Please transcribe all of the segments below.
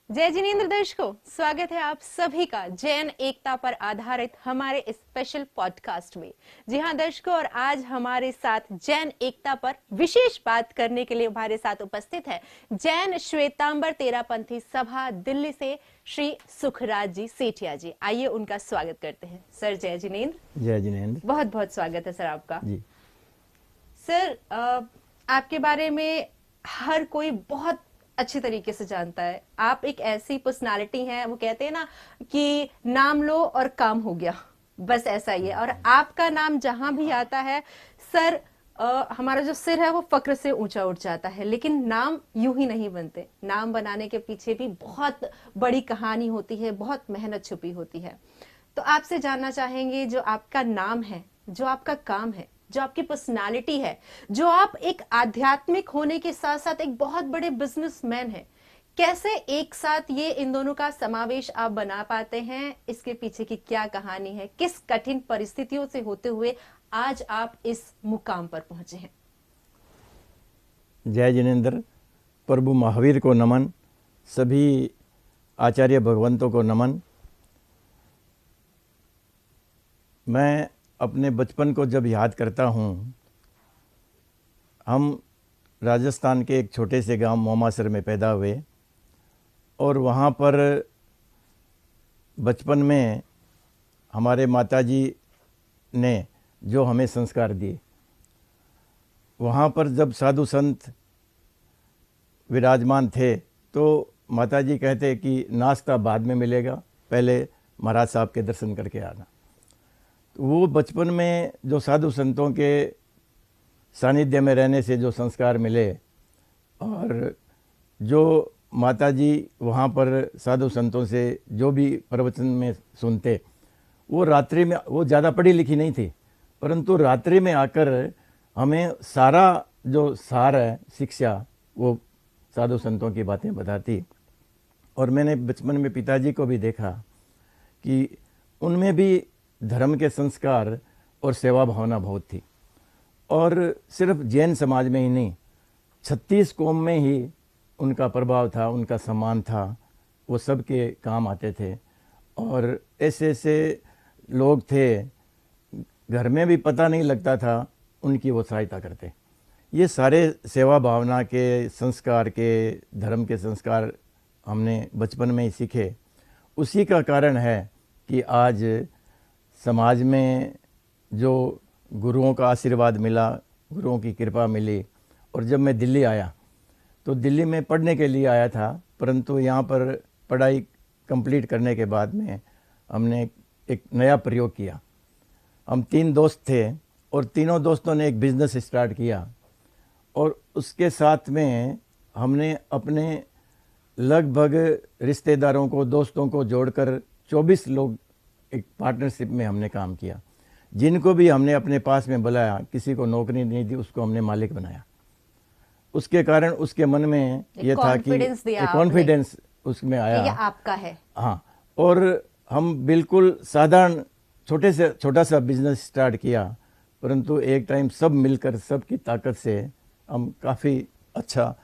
जय जिनेन्द्र दर्शकों, स्वागत है आप सभी का जैन एकता पर आधारित हमारे स्पेशल पॉडकास्ट में। जी हाँ दर्शकों, और आज हमारे साथ जैन एकता पर विशेष बात करने के लिए हमारे साथ उपस्थित है जैन श्वेतांबर तेरापंथी सभा दिल्ली से श्री सुखराज जी सेठिया जी। आइए उनका स्वागत करते हैं। सर जय जिनेन्द्र। जय जिनेन्द्र। बहुत बहुत स्वागत है सर आपका जी। सर, आपके बारे में हर कोई बहुत अच्छी तरीके से जानता है। आप एक ऐसी पर्सनालिटी हैं, वो कहते हैं ना कि नाम लो और काम हो गया, बस ऐसा ही है। और आपका नाम जहां भी आता है सर, हमारा जो सिर है वो फक्र से ऊंचा उठ जाता है। लेकिन नाम यूं ही नहीं बनते, नाम बनाने के पीछे भी बहुत बड़ी कहानी होती है, बहुत मेहनत छुपी होती है। तो आपसे जानना चाहेंगे, जो आपका नाम है, जो आपका काम है, जो आपकी पर्सनालिटी है, जो आप एक आध्यात्मिक होने के साथ साथ एक बहुत बड़े बिजनेसमैन हैं, कैसे एक साथ ये इन दोनों का समावेश आप बना पाते हैं? इसके पीछे की क्या कहानी है? किस कठिन परिस्थितियों से होते हुए आज आप इस मुकाम पर पहुंचे हैं? जय जिनेन्द्र। प्रभु महावीर को नमन, सभी आचार्य भगवंतों को नमन। मैं अपने बचपन को जब याद करता हूँ, हम राजस्थान के एक छोटे से गांव मोमासर में पैदा हुए और वहाँ पर बचपन में हमारे माताजी ने जो हमें संस्कार दिए, वहाँ पर जब साधु संत विराजमान थे तो माताजी कहते कि नाश्ता बाद में मिलेगा, पहले महाराज साहब के दर्शन करके आना। वो बचपन में जो साधु संतों के सानिध्य में रहने से जो संस्कार मिले, और जो माताजी वहाँ पर साधु संतों से जो भी प्रवचन में सुनते, वो रात्रि में, वो ज़्यादा पढ़ी लिखी नहीं थी, परंतु रात्रि में आकर हमें सारा जो सार है शिक्षा, वो साधु संतों की बातें बताती। और मैंने बचपन में पिताजी को भी देखा कि उनमें भी धर्म के संस्कार और सेवा भावना बहुत थी। और सिर्फ जैन समाज में ही नहीं, 36 कौम में ही उनका प्रभाव था, उनका सम्मान था, वो सबके काम आते थे। और ऐसे ऐसे लोग थे, घर में भी पता नहीं लगता था, उनकी वो सहायता करते। ये सारे सेवा भावना के संस्कार, के धर्म के संस्कार हमने बचपन में ही सीखे। उसी का कारण है कि आज समाज में जो गुरुओं का आशीर्वाद मिला, गुरुओं की कृपा मिली। और जब मैं दिल्ली आया तो दिल्ली में पढ़ने के लिए आया था, परंतु यहाँ पर पढ़ाई कंप्लीट करने के बाद में हमने एक नया प्रयोग किया। हम 3 दोस्त थे और तीनों दोस्तों ने एक बिज़नेस स्टार्ट किया, और उसके साथ में हमने अपने लगभग रिश्तेदारों को, दोस्तों को जोड़कर 24 लोग एक पार्टनरशिप में हमने काम किया। जिनको भी हमने अपने पास में बुलाया, किसी को नौकरी नहीं दी, उसको हमने मालिक बनाया। उसके कारण उसके मन में ये था कि एक कॉन्फिडेंस उसमें आया, ये आपका है। हाँ। और हम बिल्कुल साधारण छोटा सा बिजनेस स्टार्ट किया, परंतु एक टाइम सब मिलकर, सबकी ताकत से हम काफ़ी अच्छा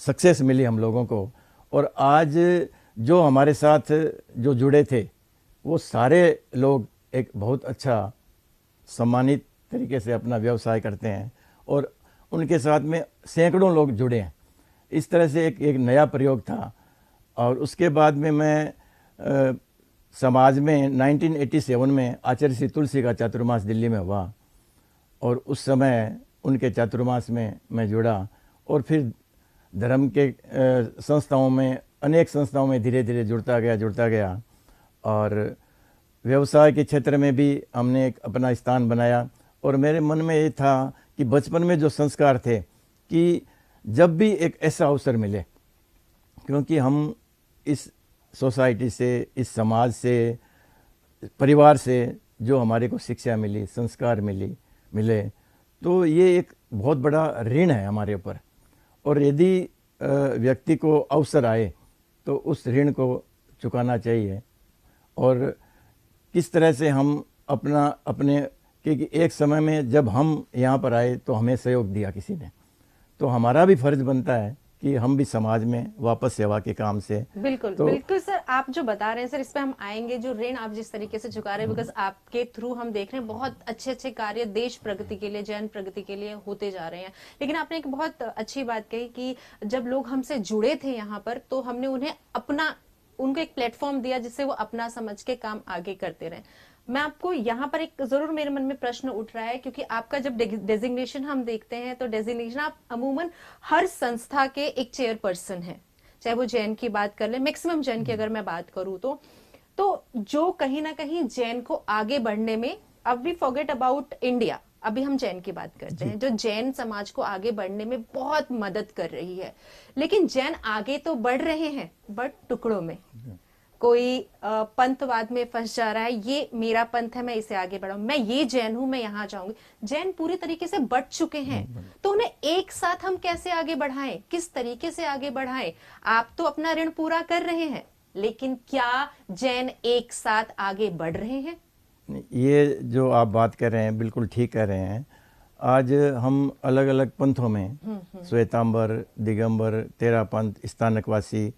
सक्सेस मिली हम लोगों को। और आज जो हमारे साथ जो जुड़े थे, वो सारे लोग एक बहुत अच्छा सम्मानित तरीके से अपना व्यवसाय करते हैं, और उनके साथ में सैकड़ों लोग जुड़े हैं। इस तरह से एक नया प्रयोग था। और उसके बाद में मैं समाज में 1987 में आचार्य श्री तुलसी का चातुर्मास दिल्ली में हुआ, और उस समय उनके चातुर्मास में मैं जुड़ा। और फिर धर्म के संस्थाओं में, अनेक संस्थाओं में धीरे धीरे जुड़ता गया। और व्यवसाय के क्षेत्र में भी हमने एक अपना स्थान बनाया। और मेरे मन में ये था कि बचपन में जो संस्कार थे कि जब भी एक ऐसा अवसर मिले, क्योंकि हम इस सोसाइटी से, इस समाज से, परिवार से जो हमारे को शिक्षा मिली, संस्कार मिले, तो ये एक बहुत बड़ा ऋण है हमारे ऊपर। और यदि व्यक्ति को अवसर आए तो उस ऋण को चुकाना चाहिए। और किस तरह से हम अपने, क्योंकि एक समय में जब हम यहाँ पर आए तो हमें सहयोग दिया किसी ने, तो हमारा भी फर्ज बनता है कि हम भी समाज में वापस सेवा के काम से। बिल्कुल तो बिल्कुल सर, आप जो बता रहे हैं सर, इस पे हम आएंगे। जो ऋण आप जिस तरीके से चुका रहे हैं, बिकॉज आपके थ्रू हम देख रहे हैं बहुत अच्छे अच्छे कार्य देश प्रगति के लिए, जन प्रगति के लिए होते जा रहे हैं। लेकिन आपने एक बहुत अच्छी बात कही कि जब लोग हमसे जुड़े थे यहाँ पर, तो हमने उन्हें अपना, उनको एक प्लेटफॉर्म दिया जिससे वो अपना समझ के काम आगे करते रहे। मैं आपको यहाँ पर एक जरूर मेरे मन में प्रश्न उठ रहा है, क्योंकि आपका जब डेजिग्नेशन हम देखते हैं तो डेजिग्नेशन आप अमूमन हर संस्था के एक चेयरपर्सन है, चाहे वो जैन की बात कर ले, मैक्सिमम जैन की अगर मैं बात करूं तो जो कहीं ना कहीं जैन को आगे बढ़ने में, अब वी फॉरगेट अबाउट इंडिया, अभी हम जैन की बात करते हैं, जो जैन समाज को आगे बढ़ने में बहुत मदद कर रही है। लेकिन जैन आगे तो बढ़ रहे हैं बट टुकड़ों में, कोई पंथवाद में फंस जा रहा है, ये मेरा पंथ है मैं इसे आगे बढ़ाऊं, मैं ये जैन हूं मैं यहां जाऊंगी। जैन पूरी तरीके से बढ़ चुके हैं, तो उन्हें एक साथ हम कैसे आगे बढ़ाएं, किस तरीके से आगे बढ़ाएं? आप तो अपना ऋण पूरा कर रहे हैं, लेकिन क्या जैन एक साथ आगे बढ़ रहे हैं? ये जो आप बात कर रहे हैं बिल्कुल ठीक कह रहे हैं। आज हम अलग अलग पंथों में, श्वेतांबर, दिगंबर, तेरा पंथ, स्थानकवासी,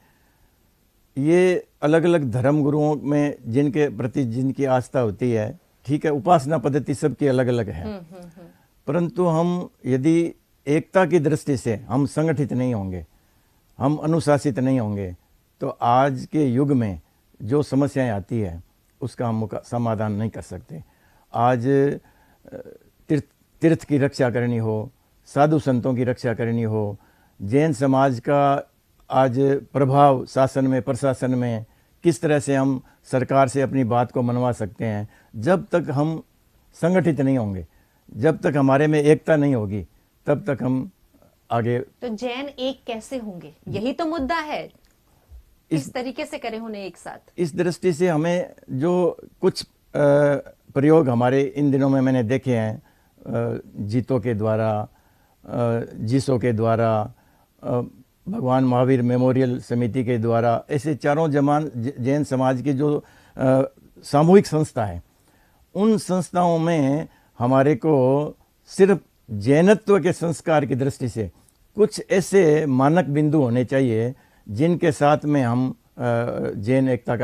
ये अलग अलग धर्म गुरुओं में जिनके प्रति जिनकी आस्था होती है, ठीक है, उपासना पद्धति सबकी अलग अलग है। परंतु हम यदि एकता की दृष्टि से हम संगठित नहीं होंगे, हम अनुशासित नहीं होंगे, तो आज के युग में जो समस्याएं आती है उसका हम समाधान नहीं कर सकते। आज तीर्थ की रक्षा करनी हो, साधु संतों की रक्षा करनी हो, जैन समाज का आज प्रभाव शासन में, प्रशासन में, किस तरह से हम सरकार से अपनी बात को मनवा सकते हैं, जब तक हम संगठित नहीं होंगे, जब तक हमारे में एकता नहीं होगी, तब तक हम आगे। तो जैन एक कैसे होंगे, यही तो मुद्दा है, इस तरीके से करें उन्हें एक साथ। इस दृष्टि से हमें जो कुछ प्रयोग हमारे इन दिनों में मैंने देखे हैं, जीतों के द्वारा, जीसो के द्वारा, भगवान महावीर मेमोरियल समिति के द्वारा, ऐसे चारों जैन समाज की जो सामूहिक संस्था है, उन संस्थाओं में हमारे को सिर्फ जैनत्व के संस्कार की दृष्टि से कुछ ऐसे मानक बिंदु होने चाहिए जिनके साथ में हम जैन एकता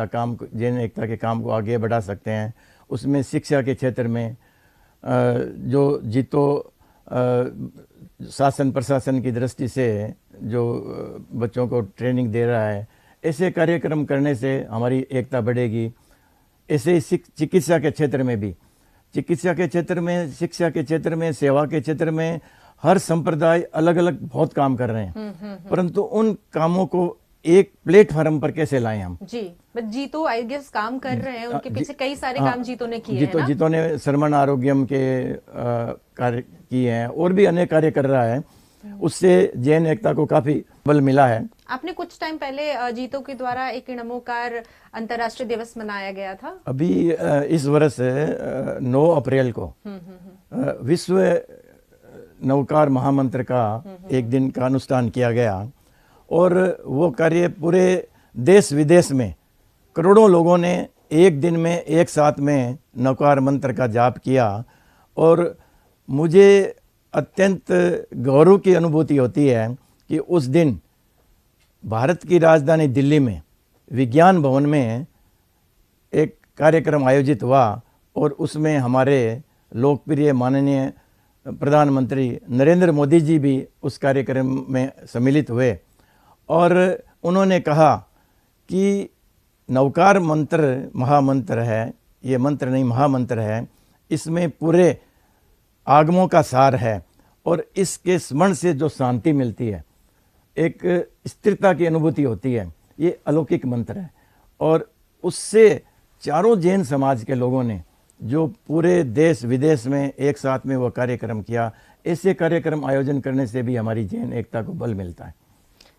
के काम को आगे बढ़ा सकते हैं। उसमें शिक्षा के क्षेत्र में जो जीतो शासन प्रशासन की दृष्टि से जो बच्चों को ट्रेनिंग दे रहा है, ऐसे कार्यक्रम करने से हमारी एकता बढ़ेगी। ऐसे ही चिकित्सा के क्षेत्र में भी, चिकित्सा के क्षेत्र में, शिक्षा के क्षेत्र में, सेवा के क्षेत्र में हर संप्रदाय अलग अलग बहुत काम कर रहे हैं, परंतु उन कामों को एक प्लेटफॉर्म पर कैसे लाएं हम? जीतो आई गेस काम कर रहे हैं, उनके पीछे कई सारे काम जीतो ने किए हैं ना? जीतो ने श्रमण आरोग्यम के कार्य किए हैं और भी अनेक कार्य कर रहा है, उससे जैन एकता को काफी बल मिला है। आपने कुछ टाइम पहले जीतो के द्वारा एक नमोकार अंतर्राष्ट्रीय दिवस मनाया गया था, अभी इस वर्ष 9 अप्रैल को विश्व नवकार महामंत्र का एक दिन का अनुष्ठान किया गया, और वो कार्य पूरे देश विदेश में करोड़ों लोगों ने एक दिन में एक साथ में नवकार मंत्र का जाप किया। और मुझे अत्यंत गौरव की अनुभूति होती है कि उस दिन भारत की राजधानी दिल्ली में विज्ञान भवन में एक कार्यक्रम आयोजित हुआ, और उसमें हमारे लोकप्रिय माननीय प्रधानमंत्री नरेंद्र मोदी जी भी उस कार्यक्रम में सम्मिलित हुए, और उन्होंने कहा कि नवकार मंत्र महामंत्र है, ये मंत्र नहीं महामंत्र है, इसमें पूरे आगमों का सार है, और इसके स्मरण से जो शांति मिलती है, एक स्थिरता की अनुभूति होती है, ये अलौकिक मंत्र है। और उससे चारों जैन समाज के लोगों ने जो पूरे देश विदेश में एक साथ में वो कार्यक्रम किया, ऐसे कार्यक्रम आयोजन करने से भी हमारी जैन एकता को बल मिलता है।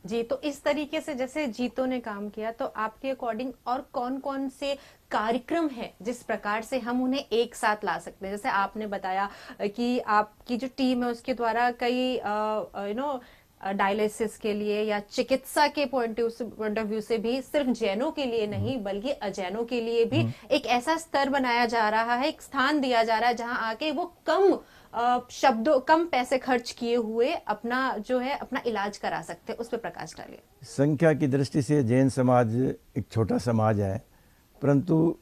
जी, तो इस तरीके से जैसे जीतो ने काम किया, तो आपके अकॉर्डिंग और कौन कौन से कार्यक्रम हैं जिस प्रकार से हम उन्हें एक साथ ला सकते हैं? जैसे आपने बताया कि आपकी जो टीम है उसके द्वारा कई डायलिसिस के लिए या चिकित्सा के पॉइंट ऑफ व्यू से भी सिर्फ जैनों के लिए नहीं बल्कि अजैनों के लिए भी एक ऐसा स्तर बनाया जा रहा है, एक स्थान दिया जा रहा है जहां आके वो कम शब्दों, कम पैसे खर्च किए हुए अपना जो है अपना इलाज करा सकते हैं। उस पर प्रकाश डालिए। संख्या की दृष्टि से जैन समाज एक छोटा समाज है, परंतु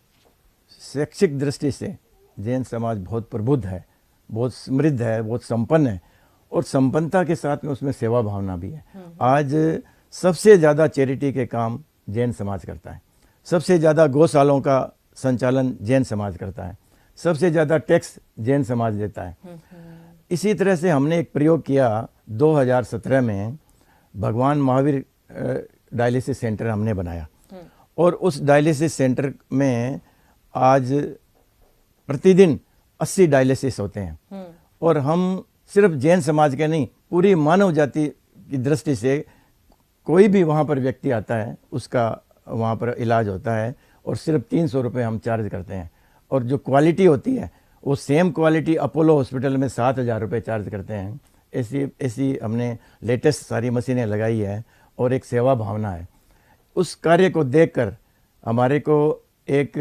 शैक्षिक दृष्टि से जैन समाज बहुत प्रबुद्ध है, बहुत समृद्ध है, बहुत संपन्न है, और संपन्नता के साथ में उसमें सेवा भावना भी है। आज सबसे ज़्यादा चैरिटी के काम जैन समाज करता है, सबसे ज़्यादा गौशालों का संचालन जैन समाज करता है, सबसे ज़्यादा टैक्स जैन समाज देता है। इसी तरह से हमने एक प्रयोग किया 2017 में, भगवान महावीर डायलिसिस सेंटर हमने बनाया, और उस डायलिसिस सेंटर में आज प्रतिदिन 80 डायलिसिस होते हैं। और हम सिर्फ जैन समाज के नहीं, पूरी मानव जाति की दृष्टि से कोई भी वहाँ पर व्यक्ति आता है उसका वहाँ पर इलाज होता है, और सिर्फ 300 रुपये हम चार्ज करते हैं। और जो क्वालिटी होती है वो सेम क्वालिटी अपोलो हॉस्पिटल में 7,000 रुपये चार्ज करते हैं। ऐसी हमने लेटेस्ट सारी मशीनें लगाई है, और एक सेवा भावना है। उस कार्य को देखकर हमारे को एक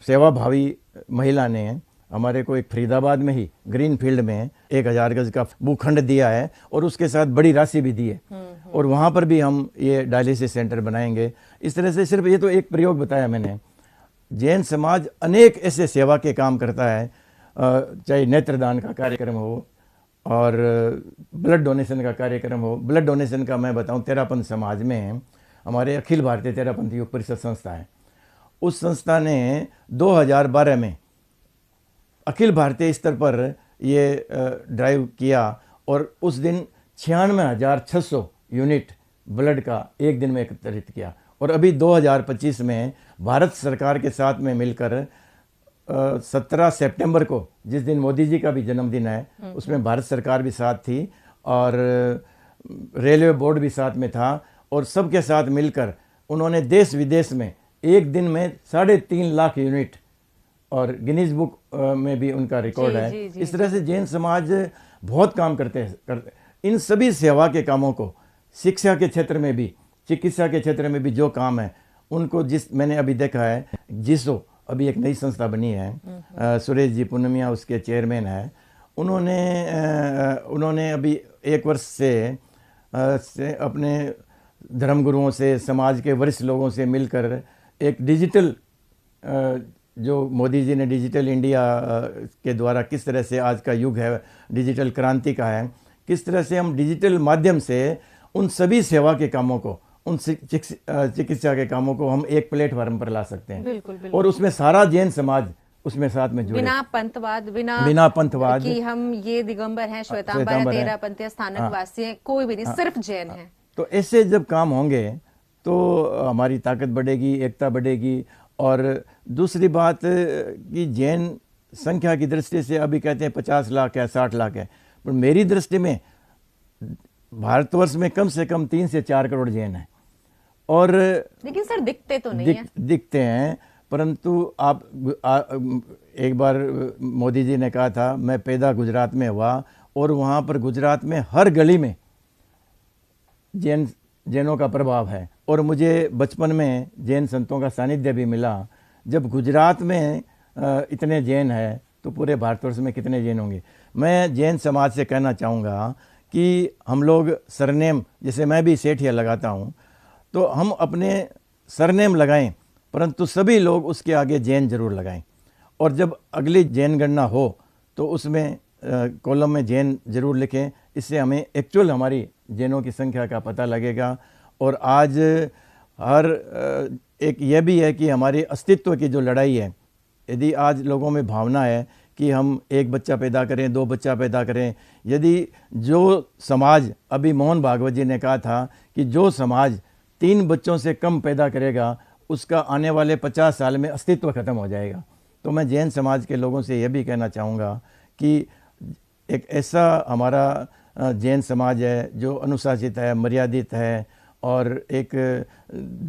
सेवा भावी महिला ने हमारे को एक फरीदाबाद में ही ग्रीन फील्ड में 1,000 गज का भूखंड दिया है, और उसके साथ बड़ी राशि भी दी है, और वहाँ पर भी हम ये डायलिसिस सेंटर बनाएंगे। इस तरह से सिर्फ ये तो एक प्रयोग बताया मैंने। जैन समाज अनेक ऐसे सेवा के काम करता है, चाहे नेत्रदान का कार्यक्रम हो और ब्लड डोनेशन का कार्यक्रम हो। ब्लड डोनेशन का मैं बताऊं, तेरापंथ समाज में हमारे अखिल भारतीय तेरापंथ योग परिषद संस्था है। उस संस्था ने 2012 में अखिल भारतीय स्तर पर ये ड्राइव किया, और उस दिन 96,600 यूनिट ब्लड का एक दिन में एकत्रित किया। और अभी 2025 में भारत सरकार के साथ में मिलकर 17 सितंबर को, जिस दिन मोदी जी का भी जन्मदिन है, उसमें भारत सरकार भी साथ थी और रेलवे बोर्ड भी साथ में था, और सबके साथ मिलकर उन्होंने देश विदेश में एक दिन में 3.5 लाख यूनिट, और गिनीज बुक में भी उनका रिकॉर्ड है। इस तरह से जैन समाज बहुत काम करते हैं। इन सभी सेवा के कामों को, शिक्षा के क्षेत्र में भी, चिकित्सा के क्षेत्र में भी जो काम है उनको, जिस मैंने अभी देखा है जिसो अभी एक नई संस्था बनी है, सुरेश जी पूनमिया उसके चेयरमैन है। उन्होंने अभी 1 वर्ष से अपने धर्मगुरुओं से, समाज के वरिष्ठ लोगों से मिलकर एक डिजिटल, जो मोदी जी ने डिजिटल इंडिया के द्वारा, किस तरह से आज का युग है डिजिटल क्रांति का है, किस तरह से हम डिजिटल माध्यम से उन सभी सेवा के कामों को, उन चिकित्सा के कामों को हम एक प्लेटफॉर्म पर ला सकते हैं। बिल्कुल, बिल्कुल। और उसमें सारा जैन समाज उसमें साथ में जुड़े, बिना पंथवाद कि हम ये दिगंबर हैं, श्वेतांबर हैं, तेरापंथी, स्थानक वासी हैं, कोई भी नहीं, सिर्फ जैन है। तो ऐसे जब काम होंगे तो हमारी ताकत बढ़ेगी, एकता बढ़ेगी। और दूसरी बात कि जैन संख्या की दृष्टि से अभी कहते हैं 50 लाख है, 60 लाख है, पर मेरी दृष्टि में भारतवर्ष में कम से कम 3 से 4 करोड़ जैन हैं। और लेकिन सर दिखते तो नहीं है। दिखते हैं, परंतु आप एक बार मोदी जी ने कहा था, मैं पैदा गुजरात में हुआ, और वहाँ पर गुजरात में हर गली में जैनों का प्रभाव है। और मुझे बचपन में जैन संतों का सानिध्य भी मिला। जब गुजरात में इतने जैन हैं तो पूरे भारतवर्ष में कितने जैन होंगे। मैं जैन समाज से कहना चाहूँगा कि हम लोग सरनेम, जैसे मैं भी सेठिया लगाता हूँ, तो हम अपने सरनेम लगाएं, परंतु सभी लोग उसके आगे जैन जरूर लगाएं। और जब अगली जैन गणना हो तो उसमें कॉलम में जैन जरूर लिखें। इससे हमें एक्चुअल हमारी जैनों की संख्या का पता लगेगा। और आज हर एक यह भी है कि हमारे अस्तित्व की जो लड़ाई है, यदि आज लोगों में भावना है कि हम 1 बच्चा पैदा करें, 2 बच्चा पैदा करें, यदि जो समाज, अभी मोहन भागवत जी ने कहा था कि जो समाज 3 बच्चों से कम पैदा करेगा उसका आने वाले 50 साल में अस्तित्व खत्म हो जाएगा। तो मैं जैन समाज के लोगों से यह भी कहना चाहूँगा कि एक ऐसा हमारा जैन समाज है जो अनुशासित है, मर्यादित है, और एक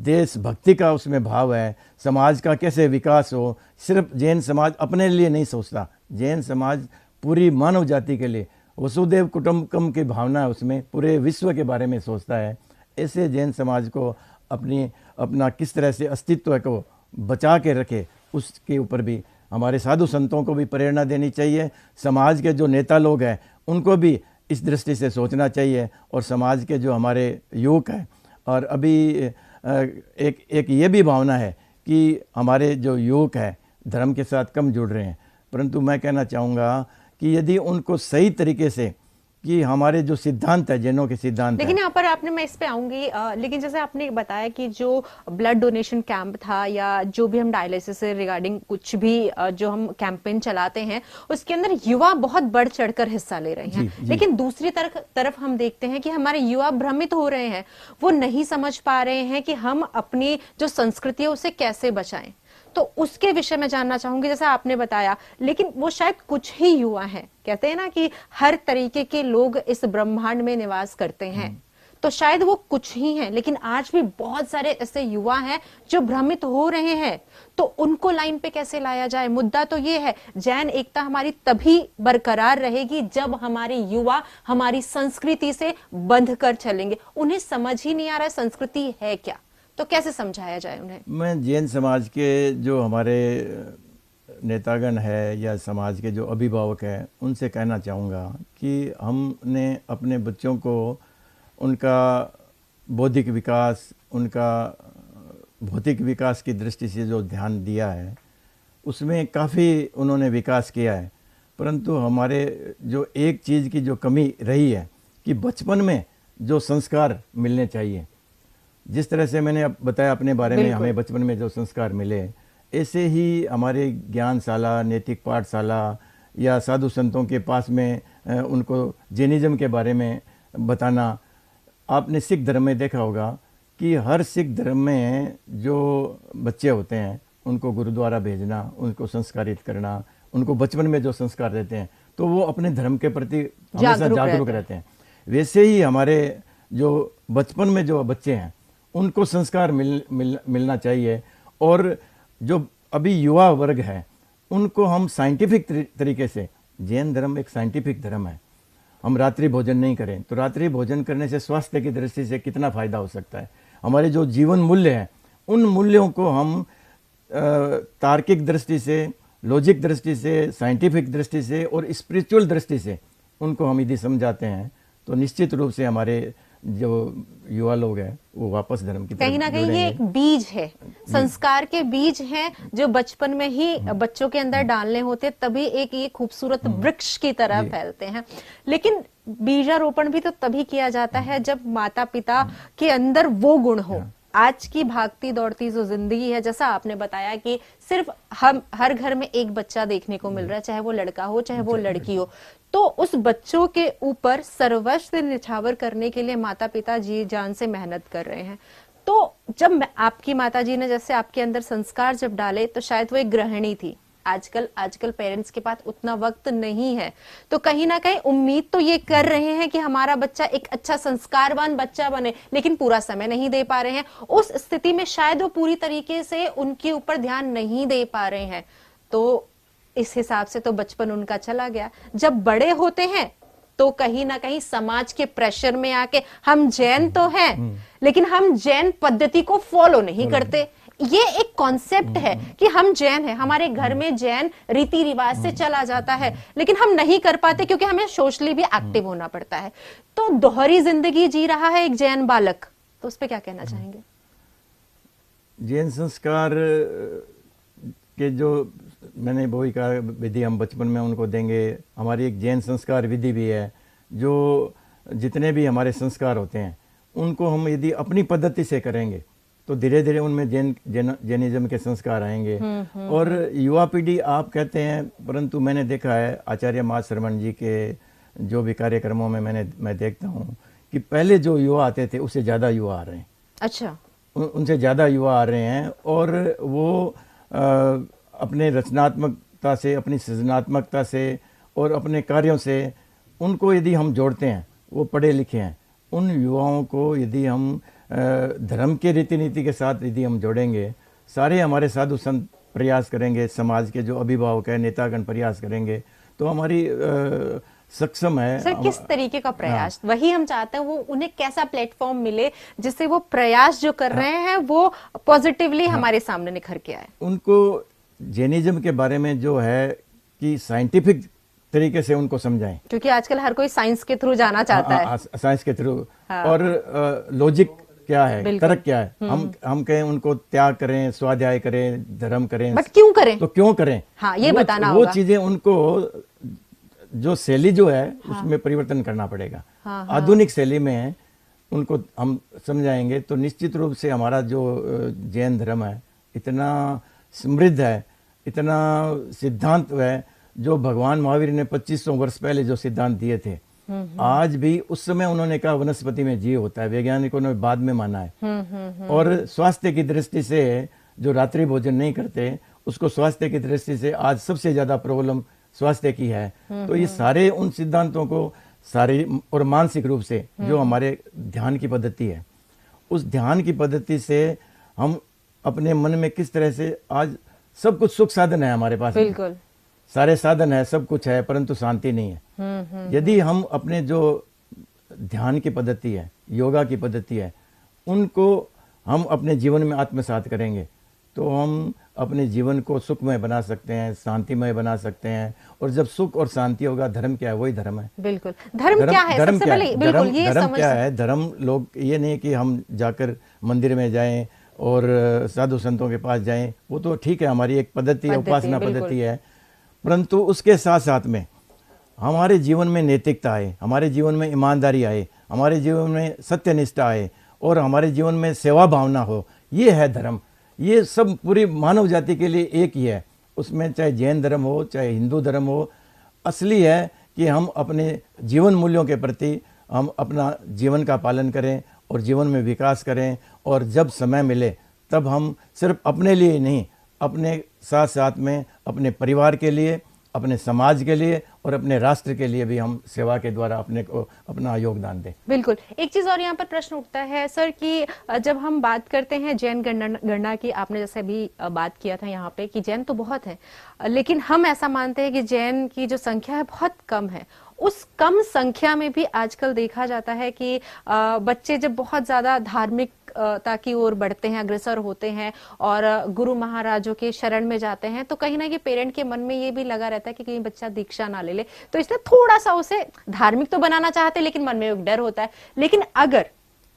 देशभक्ति का उसमें भाव है। समाज का कैसे विकास हो, सिर्फ जैन समाज अपने लिए नहीं सोचता, जैन समाज पूरी मानव जाति के लिए वसुदेव कुटुंबकम की भावना उसमें पूरे विश्व के बारे में सोचता है। ऐसे जैन समाज को अपना किस तरह से अस्तित्व को बचा के रखे, उसके ऊपर भी हमारे साधु संतों को भी प्रेरणा देनी चाहिए। समाज के जो नेता लोग हैं उनको भी इस दृष्टि से सोचना चाहिए, और समाज के जो हमारे युवक हैं, और अभी एक ये भी भावना है कि हमारे जो युवक हैं धर्म के साथ कम जुड़ रहे हैं, परंतु मैं कहना चाहूँगा कि यदि उनको सही तरीके से कि हमारे जो सिद्धांत है, जैनों के सिद्धांत लेकिन है, यहाँ पर आपने, मैं इस पे आऊंगी, लेकिन जैसे आपने बताया कि जो ब्लड डोनेशन कैंप था या जो भी हम डायलिसिस से रिगार्डिंग कुछ भी जो हम कैंपेन चलाते हैं, उसके अंदर युवा बहुत बढ़ चढ़कर हिस्सा ले रहे हैं। जी। लेकिन दूसरी तरफ हम देखते हैं कि हमारे युवा भ्रमित हो रहे हैं, वो नहीं समझ पा रहे हैं कि हम अपनी जो संस्कृति है उसे कैसे बचाएं। तो उसके विषय में जानना चाहूंगी, जैसा आपने बताया, लेकिन वो शायद कुछ ही युवा हैं। कहते हैं ना कि हर तरीके के लोग इस ब्रह्मांड में निवास करते हैं, तो शायद वो कुछ ही हैं, लेकिन आज भी बहुत सारे ऐसे युवा हैं जो भ्रमित हो रहे हैं। तो उनको लाइन पे कैसे लाया जाए? मुद्दा तो ये है, जैन एकता हमारी तभी बरकरार रहेगी जब हमारे युवा हमारी संस्कृति से बंध कर चलेंगे। उन्हें समझ ही नहीं आ रहा है संस्कृति है क्या, तो कैसे समझाया जाए उन्हें? मैं जैन समाज के जो हमारे नेतागण है या समाज के जो अभिभावक हैं उनसे कहना चाहूँगा कि हमने अपने बच्चों को उनका बौद्धिक विकास, उनका भौतिक विकास की दृष्टि से जो ध्यान दिया है उसमें काफ़ी उन्होंने विकास किया है, परंतु हमारे जो एक चीज़ की जो कमी रही है कि बचपन में जो संस्कार मिलने चाहिए, जिस तरह से मैंने अब बताया अपने बारे में, हमें बचपन में जो संस्कार मिले, ऐसे ही हमारे ज्ञानशाला, नैतिक पाठशाला या साधु संतों के पास में उनको जैनिज्म के बारे में बताना। आपने सिख धर्म में देखा होगा कि हर सिख धर्म में जो बच्चे होते हैं उनको गुरुद्वारा भेजना, उनको संस्कारित करना, उनको बचपन में जो संस्कार देते हैं तो वो अपने धर्म के प्रति हमेशा जागरूक रहते हैं। वैसे ही हमारे जो बचपन में जो बच्चे हैं उनको संस्कार मिलना चाहिए, और जो अभी युवा वर्ग है उनको हम साइंटिफिक तरीके से, जैन धर्म एक साइंटिफिक धर्म है, हम रात्रि भोजन नहीं करें तो रात्रि भोजन करने से स्वास्थ्य की दृष्टि से कितना फायदा हो सकता है। हमारे जो जीवन मूल्य हैं उन मूल्यों को हम तार्किक दृष्टि से, लॉजिक दृष्टि से, साइंटिफिक दृष्टि से और स्पिरिचुअल दृष्टि से उनको हम यदि समझाते हैं तो निश्चित रूप से हमारे जो युवा लोग हैं वो वापस धर्म की तरफ कहीं ना कहीं ये एक बीज है, संस्कार के बीज हैं जो बचपन में ही बच्चों के अंदर डालने होते, तभी एक ये खूबसूरत वृक्ष की तरह फैलते हैं। लेकिन बीजारोपण भी तो तभी किया जाता है जब माता पिता के अंदर वो गुण हो। आज की भागती दौड़ती जो जिंदगी है, जैसा आपने बताया कि सिर्फ हम हर घर में एक बच्चा देखने को मिल रहा है, चाहे वो लड़का हो चाहे वो लड़की हो, तो उस बच्चों के ऊपर सर्वस्व निछावर करने के लिए माता पिता जी जान से मेहनत कर रहे हैं। तो जब आपकी माता जी ने जैसे आपके अंदर संस्कार जब डाले, तो शायद वो एक गृहिणी थी। आजकल पेरेंट्स के पास उतना वक्त नहीं है, तो कहीं ना कहीं उम्मीद तो ये कर रहे हैं कि हमारा बच्चा एक अच्छा संस्कारवान बच्चा बने, लेकिन पूरा समय नहीं दे पा रहे हैं। उस स्थिति में शायद वो पूरी तरीके से उनके ऊपर ध्यान नहीं दे पा रहे हैं, तो इस हिसाब से तो बचपन उनका चला गया। जब बड़े होते हैं तो कहीं ना कहीं समाज के प्रेशर में आके, हम जैन तो हैं लेकिन हम जैन पद्धति को फॉलो नहीं करते। ये एक कॉन्सेप्ट है कि हम जैन हैं, हमारे घर में जैन रीति रिवाज से चला जाता है, लेकिन हम नहीं कर पाते क्योंकि हमें सोशली भी एक्टिव होना पड़ता है। तो दोहरी जिंदगी जी रहा है एक जैन बालक, तो उस पर क्या कहना चाहेंगे? जैन संस्कार के जो मैंने वही कहा विधि हम बचपन में उनको देंगे। हमारी एक जैन संस्कार विधि भी है, जो जितने भी हमारे संस्कार होते हैं उनको हम यदि अपनी पद्धति से करेंगे तो धीरे धीरे उनमें जैनिज्म के संस्कार आएंगे। और युवा पीढ़ी आप कहते हैं, परंतु मैंने देखा है आचार्य माँ शरवण जी के जो भी कार्यक्रमों में मैं देखता हूँ कि पहले जो युवा आते थे उससे ज़्यादा युवा आ रहे हैं। अच्छा, उनसे ज़्यादा युवा आ रहे हैं, और वो अपने रचनात्मकता से, अपनी सृजनात्मकता से और अपने कार्यों से उनको यदि हम जोड़ते हैं, वो पढ़े लिखे हैं, उन युवाओं को यदि हम धर्म के रीति नीति के साथ यदि हम जोड़ेंगे, सारे हमारे साधु संत प्रयास करेंगे, समाज के जो अभिभावक हैं, नेतागण प्रयास करेंगे, तो हमारी सक्षम है। सर किस तरीके का प्रयास, वही हम चाहते हैं, वो उन्हें कैसा प्लेटफॉर्म मिले जिससे वो प्रयास जो कर रहे हैं वो पॉजिटिवली हमारे सामने निखर के आए। उनको जैनिज्म के बारे में जो है कि साइंटिफिक तरीके से उनको समझाएं, क्योंकि आजकल हर कोई साइंस के थ्रू जाना चाहता है। साइंस के थ्रू। और लॉजिक क्या है, तर्क क्या है, हम कहें उनको त्याग करें, स्वाध्याय करें, धर्म करें, बट क्यों करें, तो क्यों करें, हाँ ये बताना वो होगा। चीजें उनको जो शैली जो है उसमें परिवर्तन करना पड़ेगा। आधुनिक शैली में उनको हम समझाएंगे तो निश्चित रूप से हमारा जो जैन धर्म है इतना समृद्ध है, इतना सिद्धांत है, जो भगवान महावीर ने 2500 वर्ष पहले जो सिद्धांत दिए थे, आज भी उस समय उन्होंने कहा वनस्पति में जीव होता है, वैज्ञानिकों ने बाद में माना है। और स्वास्थ्य की दृष्टि से जो रात्रि भोजन नहीं करते उसको स्वास्थ्य की दृष्टि से आज सबसे ज्यादा प्रॉब्लम स्वास्थ्य की है। तो ये सारे उन सिद्धांतों को शारीरिक और मानसिक रूप से जो हमारे ध्यान की पद्धति है, उस ध्यान की पद्धति से हम अपने मन में किस तरह से, आज सब कुछ सुख साधन है हमारे पास, बिल्कुल सारे साधन है, सब कुछ है, परंतु शांति नहीं है। यदि हम अपने जो ध्यान की पद्धति है, योगा की पद्धति है, उनको हम अपने जीवन में आत्मसात करेंगे तो हम अपने जीवन को सुखमय बना सकते हैं, शांतिमय बना सकते हैं। और जब सुख और शांति होगा, धर्म क्या है, वही धर्म है। बिल्कुल, धर्म क्या है, सबसे पहले बिल्कुल ये धर्म क्या है, धर्म लोग ये नहीं कि हम जाकर मंदिर में जाएं और साधु संतों के पास जाएं, वो तो ठीक है, हमारी एक पद्धति है, उपासना पद्धति है, परंतु उसके साथ साथ में हमारे जीवन में नैतिकता आए, हमारे जीवन में ईमानदारी आए, हमारे जीवन में सत्यनिष्ठा आए और हमारे जीवन में सेवा भावना हो, ये है धर्म। ये सब पूरी मानव जाति के लिए एक ही है, उसमें चाहे जैन धर्म हो चाहे हिंदू धर्म हो। असली है कि हम अपने जीवन मूल्यों के प्रति हम अपना जीवन का पालन करें और जीवन में विकास करें, और जब समय मिले तब हम सिर्फ अपने लिए नहीं, अपने साथ साथ में अपने परिवार के लिए, अपने समाज के लिए और अपने राष्ट्र के लिए भी हम सेवा के द्वारा अपने को अपना योगदान दें। बिल्कुल। एक चीज और यहाँ पर प्रश्न उठता है सर कि जब हम बात करते हैं जैन गणना की, आपने जैसे अभी बात किया था यहाँ पे कि जैन तो बहुत है, लेकिन हम ऐसा मानते हैं कि जैन की जो संख्या है बहुत कम है। उस कम संख्या में भी आजकल देखा जाता है कि बच्चे जब बहुत ज्यादा धार्मिकता की ओर बढ़ते हैं, अग्रसर होते हैं और गुरु महाराजों के शरण में जाते हैं, तो कहीं ना कहीं पेरेंट के मन में ये भी लगा रहता है कि कहीं बच्चा दीक्षा ना ले ले, तो इसलिए थोड़ा सा उसे धार्मिक तो बनाना चाहते हैं, लेकिन मन में एक डर होता है। लेकिन अगर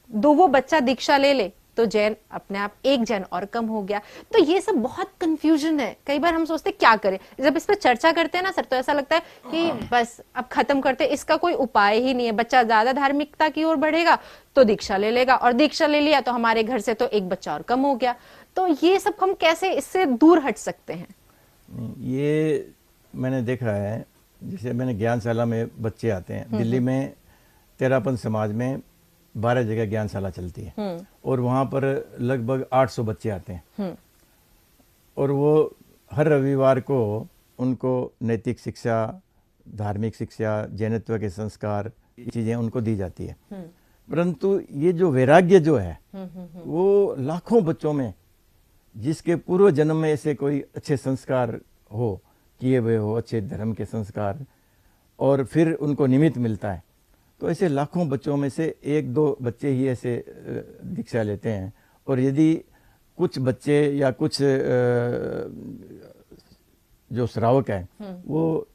वो बच्चा दीक्षा ले ले तो जैन अपने आप एक जैन और कम हो गया। तो ये सब बहुत कंफ्यूजन है। कई बार हम सोचते क्या करें, जब इस पर चर्चा करते हैं ना सर, तो ऐसा लगता है कि बस अब खत्म करते, इसका कोई उपाय ही नहीं है। बच्चा ज्यादा धार्मिकता की ओर बढ़ेगा तो दीक्षा ले लेगा, और दीक्षा ले लिया तो हमारे घर से तो एक बच्चा और कम हो गया। तो ये सब हम कैसे इससे दूर हट सकते हैं? ये मैंने देखा है, जैसे मैंने ज्ञानशाला में बच्चे आते हैं, दिल्ली में तेरापन समाज में 12 जगह ज्ञानशाला चलती है और वहाँ पर लगभग 800 बच्चे आते हैं, और वो हर रविवार को उनको नैतिक शिक्षा, धार्मिक शिक्षा, जैनत्व के संस्कार, चीज़ें उनको दी जाती है। परंतु ये जो वैराग्य जो है वो लाखों बच्चों में, जिसके पूर्व जन्म में ऐसे कोई अच्छे संस्कार हो, किए हुए हो अच्छे धर्म के संस्कार, और फिर उनको निमित्त मिलता है, तो ऐसे लाखों बच्चों में से 1-2 बच्चे ही ऐसे दीक्षा लेते हैं। और यदि कुछ बच्चे या कुछ जो श्रावक हैं वो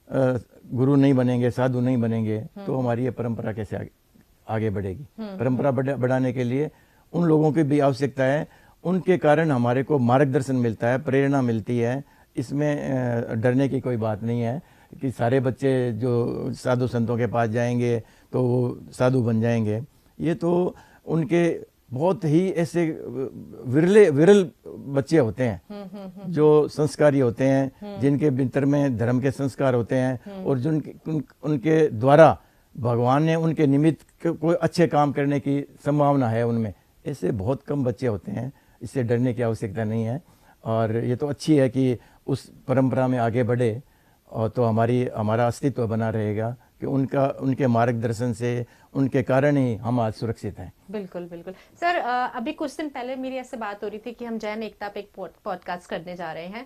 गुरु नहीं बनेंगे, साधु नहीं बनेंगे, तो हमारी ये परंपरा कैसे आगे बढ़ेगी? परंपरा बढ़ाने के लिए उन लोगों की भी आवश्यकता है, उनके कारण हमारे को मार्गदर्शन मिलता है, प्रेरणा मिलती है। इसमें डरने की कोई बात नहीं है कि सारे बच्चे जो साधु संतों के पास जाएंगे तो वो साधु बन जाएंगे। ये तो उनके बहुत ही ऐसे विरल बच्चे होते हैं जो संस्कारी होते हैं, जिनके भीतर में धर्म के संस्कार होते हैं और उनके द्वारा भगवान ने उनके निमित्त कोई अच्छे काम करने की संभावना है उनमें। ऐसे बहुत कम बच्चे होते हैं, इससे डरने की आवश्यकता नहीं है। और ये तो अच्छी है कि उस परंपरा में आगे बढ़े, और तो हमारा अस्तित्व बना रहेगा कि उनके मार्गदर्शन से, उनके कारण ही हम आज सुरक्षित हैं। बिल्कुल बिल्कुल। सर अभी कुछ दिन पहले मेरी ऐसे बात हो रही थी कि हम जैन एकता पे एक पॉडकास्ट करने जा रहे हैं,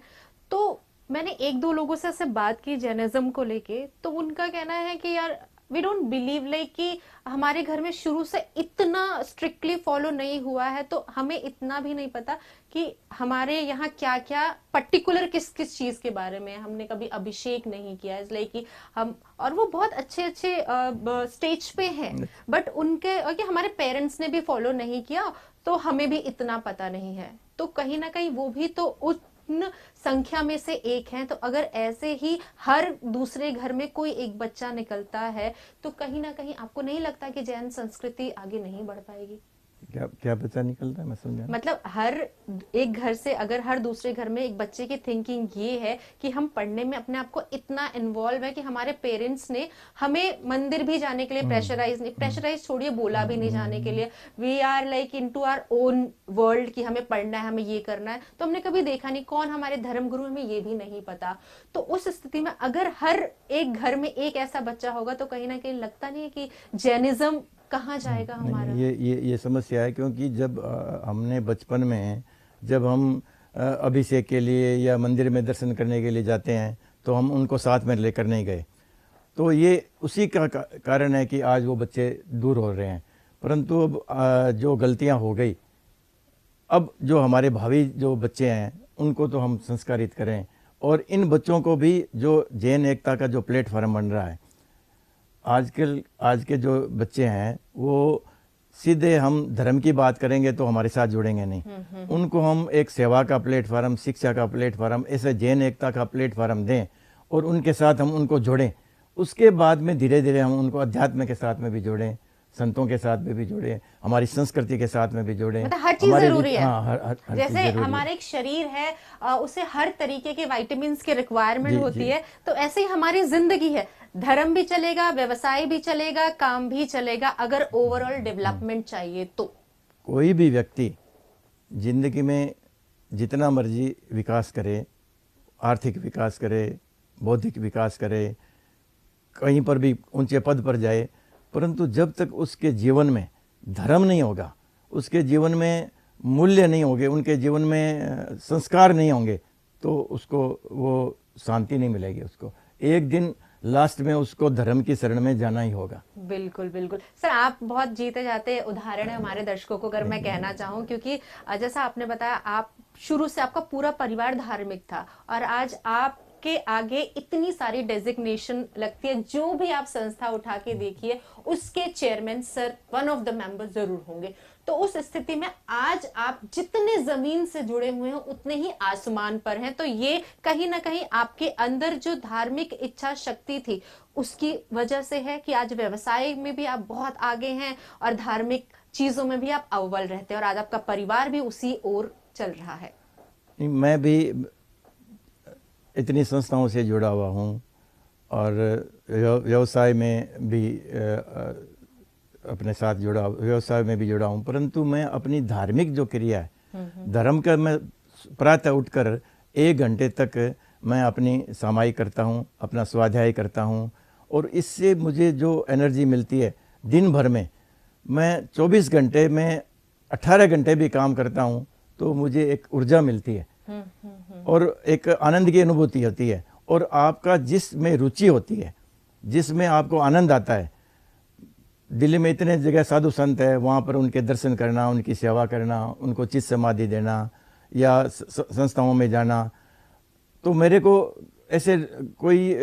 तो मैंने एक दो लोगों से ऐसे बात की जैनिज्म को लेके, तो उनका कहना है कि यार वी डोंट बिलीव लाइक कि हमारे घर में शुरू से इतना स्ट्रिक्टली फॉलो नहीं हुआ है, तो हमें इतना भी नहीं पता कि हमारे यहाँ क्या क्या पर्टिकुलर किस किस चीज के बारे में हमने कभी अभिषेक नहीं किया, इसलिए कि हम, और वो बहुत अच्छे अच्छे स्टेज पे हैं, बट उनके और कि हमारे पेरेंट्स ने भी फॉलो नहीं किया, तो हमें भी इतना पता नहीं है। तो कहीं ना कहीं वो भी तो उन संख्या में से एक है। तो अगर ऐसे ही हर दूसरे घर में कोई एक बच्चा निकलता है, तो कहीं ना कहीं आपको नहीं लगता कि जैन संस्कृति आगे नहीं बढ़ पाएगी? क्या क्या बच्चा निकलता है, मैं समझा। मतलब हर एक घर से अगर हर दूसरे घर में एक बच्चे की थिंकिंग ये है कि हम पढ़ने में अपने आप को इतना इन्वॉल्व है कि हमारे पेरेंट्स ने हमें मंदिर भी जाने के लिए प्रेशराइज छोड़िए, बोला भी नहीं जाने के लिए, we are like into our own world कि हमें पढ़ना है, हमें ये करना है, तो हमने कभी देखा नहीं कौन हमारे धर्म गुरु, हमें ये भी नहीं पता। तो उस स्थिति में अगर हर एक घर में एक ऐसा बच्चा होगा, तो कहीं ना कहीं लगता नहीं है कि जैनिज्म कहाँ जाएगा हमारा? ये समस्या है, क्योंकि जब हमने बचपन में जब हम अभिषेक के लिए या मंदिर में दर्शन करने के लिए जाते हैं, तो हम उनको साथ में लेकर नहीं गए, तो ये उसी का कारण है कि आज वो बच्चे दूर हो रहे हैं। परंतु अब जो गलतियां हो गई, अब जो हमारे भावी जो बच्चे हैं उनको तो हम संस्कारित करें, और इन बच्चों को भी जो जैन एकता का जो प्लेटफॉर्म बन रहा है, आज के जो बच्चे हैं वो सीधे हम धर्म की बात करेंगे तो हमारे साथ जुड़ेंगे नहीं। उनको हम एक सेवा का प्लेटफॉर्म, शिक्षा का प्लेटफॉर्म, ऐसे जैन एकता का प्लेटफॉर्म दें और उनके साथ हम उनको जोड़ें। उसके बाद में धीरे धीरे हम उनको अध्यात्म के साथ में भी जोड़ें, संतों के साथ में भी जोड़े, हमारी संस्कृति के साथ में भी जोड़े। मतलब हर चीज जरूरी है। हाँ, हर जैसे चीज़ जरूरी हमारा एक शरीर है, उसे हर तरीके के विटामिन्स की रिक्वायरमेंट जी, होती जी। है, तो ऐसे ही हमारी जिंदगी है, धर्म भी चलेगा, व्यवसाय भी चलेगा, काम भी चलेगा, अगर ओवरऑल डेवलपमेंट चाहिए तो। कोई भी व्यक्ति जिंदगी में जितना मर्जी विकास करे, आर्थिक विकास करे, बौद्धिक विकास करे, कहीं पर भी ऊंचे पद पर जाए, परंतु जब तक उसके जीवन में धर्म नहीं होगा, उसके जीवन में मूल्य नहीं होंगे, उनके जीवन में संस्कार नहीं होंगे, तो उसको वो शांति नहीं मिलेगी। उसको एक दिन लास्ट में उसको धर्म की शरण में जाना ही होगा। बिल्कुल बिल्कुल सर, आप बहुत जीते जाते उदाहरण है हमारे दर्शकों को, अगर मैं कहना चाहूँ, क्योंकि जैसा आपने बताया, आप शुरू से आपका पूरा परिवार धार्मिक था, और आज आप के आगे इतनी सारी डेजिग्नेशन लगती है, जो भी आप संस्था उठा के देखिए उसके chairman sir one of the member जरूर होंगे। तो उस स्थिति में आज आप जितने जमीन से जुड़े हुए हैं उतने ही आसमान पर हैं। तो ये कहीं ना कहीं आपके अंदर जो धार्मिक इच्छा शक्ति थी उसकी वजह से है कि आज व्यवसाय में भी आप बहुत आगे हैं और धार्मिक चीजों में भी आप अव्वल रहते हैं, और आज आपका परिवार भी उसी ओर चल रहा है। मैं भी इतनी संस्थाओं से जुड़ा हुआ हूँ और व्यवसाय में भी अपने साथ जुड़ा, व्यवसाय में भी जुड़ा हूँ, परंतु मैं अपनी धार्मिक जो क्रिया है, धर्म का, मैं प्रातः उठकर 1 घंटे तक मैं अपनी सामाई करता हूँ, अपना स्वाध्याय करता हूँ, और इससे मुझे जो एनर्जी मिलती है दिन भर में, मैं 24 घंटे में 18 घंटे भी काम करता हूँ तो मुझे एक ऊर्जा मिलती है और एक आनंद की अनुभूति होती है। और आपका जिसमें रुचि होती है, जिसमें आपको आनंद आता है, दिल्ली में इतने जगह साधु संत है, वहाँ पर उनके दर्शन करना, उनकी सेवा करना, उनको चित्त समाधि देना या संस्थाओं में जाना, तो मेरे को ऐसे कोई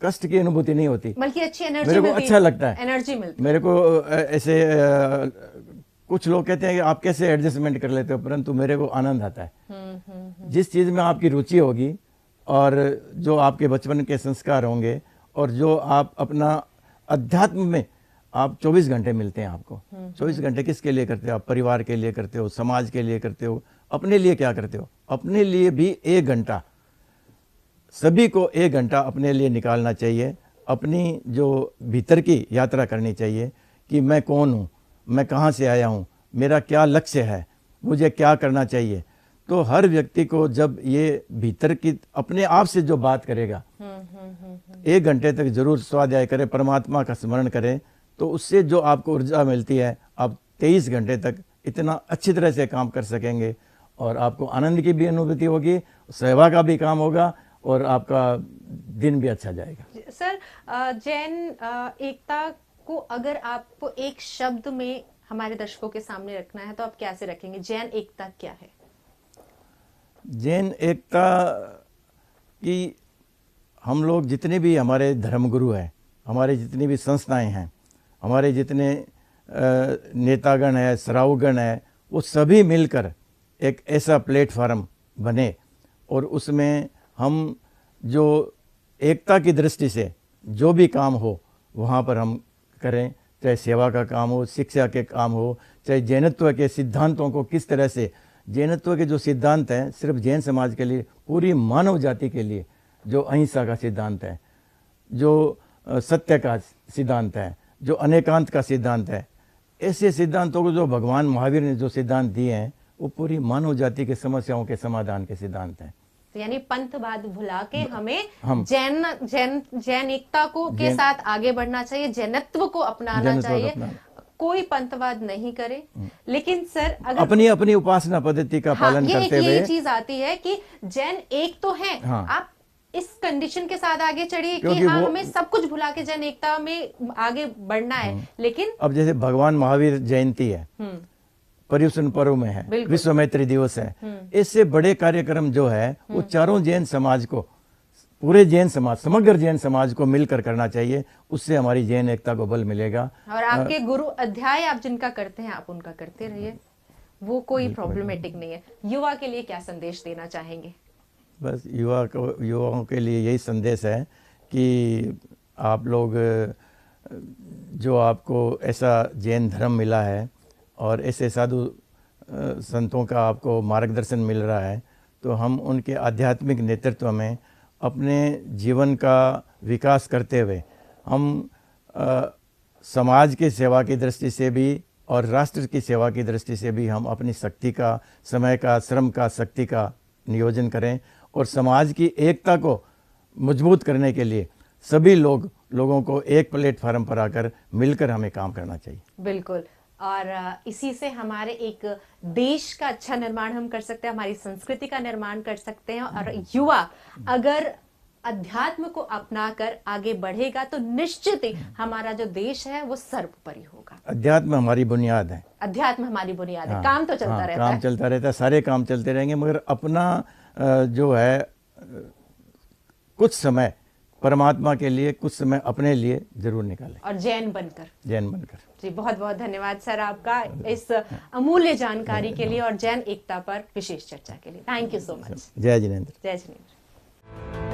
कष्ट की अनुभूति नहीं होती, बल्कि अच्छी एनर्जी मेरे को अच्छा लगता है, एनर्जी मिलती मेरे को ऐसे कुछ लोग कहते हैं कि आप कैसे एडजस्टमेंट कर लेते हो, परंतु मेरे को आनंद आता है। जिस चीज़ में आपकी रुचि होगी और जो आपके बचपन के संस्कार होंगे और जो आप अपना अध्यात्म में आप 24 घंटे मिलते हैं आपको। 24 घंटे किसके लिए करते हो आप? परिवार के लिए करते हो, समाज के लिए करते हो, अपने लिए क्या करते हो? अपने लिए भी 1 घंटा, सभी को 1 घंटा अपने लिए निकालना चाहिए। अपनी जो भीतर की यात्रा करनी चाहिए कि मैं कौन हूँ, मैं कहाँ से आया हूँ, मेरा क्या लक्ष्य है, मुझे क्या करना चाहिए। तो हर व्यक्ति को जब ये भीतर की अपने आप से जो बात करेगा, 1 घंटे तक जरूर स्वाध्याय करे, परमात्मा का स्मरण करे, तो उससे जो आपको ऊर्जा मिलती है, आप 23 घंटे तक इतना अच्छी तरह से काम कर सकेंगे और आपको आनंद की भी अनुभूति होगी, सेवा का भी काम होगा और आपका दिन भी अच्छा जाएगा। सर, जैन एकता को अगर आपको एक शब्द में हमारे दर्शकों के सामने रखना है तो आप कैसे रखेंगे? जैन एकता क्या है? जैन एकता की हम लोग जितने भी हमारे धर्मगुरु हैं, हमारे जितनी भी संस्थाएं हैं, हमारे जितने नेतागण हैं, श्रावगण हैं, वो सभी मिलकर एक ऐसा प्लेटफार्म बने और उसमें हम जो एकता की दृष्टि से जो भी काम हो वहाँ पर हम करें, चाहे सेवा का काम हो, शिक्षा के काम हो, चाहे जैनत्व के सिद्धांतों को किस तरह से, जैनत्व के जो सिद्धांत हैं सिर्फ जैन समाज के लिए, पूरी मानव जाति के लिए, जो अहिंसा का सिद्धांत है, जो सत्य का सिद्धांत है, जो अनेकांत का सिद्धांत है, ऐसे सिद्धांतों को जो भगवान महावीर ने जो सिद्धांत दिए हैं वो पूरी मानव जाति के समस्याओं के समाधान के सिद्धांत हैं। तो यानी पंथवाद भुला के हमें जैन एकता को के साथ आगे बढ़ना चाहिए, जैनत्व को अपनाना चाहिए, कोई पंथवाद नहीं करे। लेकिन सर अगर अपनी अपनी उपासना पद्धति का पालन करते हुए, ये चीज आती है कि जैन एक तो है, आप इस कंडीशन के साथ आगे चढ़िए कि हाँ हमें सब कुछ भुला के जैन एकता में आगे बढ़ना है। लेकिन अब जैसे भगवान महावीर जयंती है, पर्युषण पर्व में है, विश्व मैत्री दिवस है, इससे बड़े कार्यक्रम जो है वो चारों जैन समाज को, पूरे जैन समाज, समग्र जैन समाज को मिलकर करना चाहिए। उससे हमारी जैन एकता को बल मिलेगा। और आपके गुरु अध्याय आप जिनका करते हैं आप उनका करते रहिए, वो कोई प्रॉब्लमेटिक नहीं है। युवा के लिए क्या संदेश देना चाहेंगे? बस युवाओं के लिए यही संदेश है कि आप लोग, जो आपको ऐसा जैन धर्म मिला है और ऐसे साधु संतों का आपको मार्गदर्शन मिल रहा है, तो हम उनके आध्यात्मिक नेतृत्व में अपने जीवन का विकास करते हुए हम समाज की सेवा की दृष्टि से भी और राष्ट्र की सेवा की दृष्टि से भी हम अपनी शक्ति का, समय का, श्रम का, शक्ति का नियोजन करें और समाज की एकता को मजबूत करने के लिए सभी लोगों को एक प्लेटफार्म पर आकर मिलकर हमें काम करना चाहिए। बिल्कुल, और इसी से हमारे एक देश का अच्छा निर्माण हम कर सकते हैं, हमारी संस्कृति का निर्माण कर सकते हैं। और युवा अगर अध्यात्म को अपनाकर आगे बढ़ेगा तो निश्चित ही हमारा जो देश है वो सर्वोपरि होगा। अध्यात्म हमारी बुनियाद है, अध्यात्म हमारी बुनियाद है। काम तो चलता रहता है, काम चलता रहता है, सारे काम चलते रहेंगे, मगर अपना जो है कुछ समय परमात्मा के लिए, कुछ समय अपने लिए जरूर निकालें और जैन बनकर जी। बहुत बहुत धन्यवाद सर आपका इस अमूल्य जानकारी के लिए और जैन एकता पर विशेष चर्चा के लिए। Thank you so much. जय जिनेंद्र। जय जिनेंद्र।